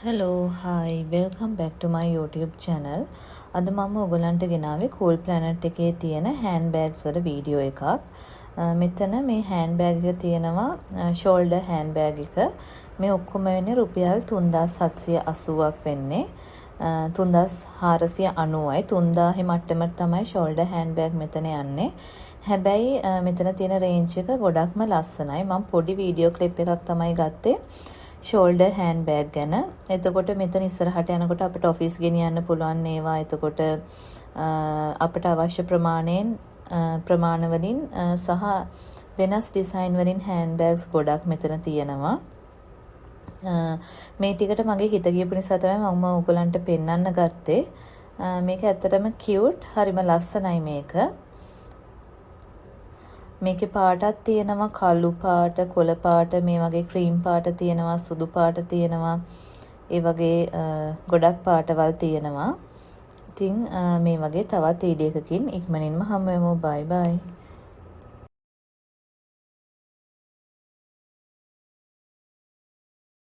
Hello, hi, welcome back to my YouTube channel. අද මම ඔයගලන්ට ගෙනාවේ Cool Planet එකේ තියෙන handbags වල වීඩියෝ එකක්. මෙතන මේ handbag එක තියෙනවා shoulder handbag එක. මේ ඔක්කොම වෙන්නේ රුපියල් 3780ක් වෙන්නේ. 3490යි 3000 මට්ටමට තමයි shoulder handbag මෙතන යන්නේ. හැබැයි මෙතන තියෙන range එක ගොඩක්ම ලස්සනයි. මම පොඩි වීඩියෝ clip එකක් තමයි ගත්තේ. shoulder handbag ගැන. එතකොට මෙතන ඉස්සරහට යනකොට අපිට ඔෆිස් ගෙනියන්න පුළුවන් ඒවා. එතකොට අපිට අවශ්‍ය ප්‍රමාණ වලින් සහ වෙනස් ඩිසයින් වලින් handbags ගොඩක් මෙතන තියෙනවා. මේ ටිකට මගේ හිත ගියපු නිසා තමයි මම ඔයගලන්ට පෙන්වන්න ගත්තේ. මේක ඇත්තටම cute, හරිම ලස්සනයි මේක. මේකේ පාටක් තියෙනවා කළු පාට, කොළ පාට, මේ වගේ ක්‍රීම් පාට තියෙනවා, සුදු පාට තියෙනවා. ඒ වගේ ගොඩක් පාටවල් තියෙනවා. ඉතින් මේ වගේ තවත් වීඩියෝ එකකින් ඉක්මනින්ම හමු වෙමු. බයි බයි.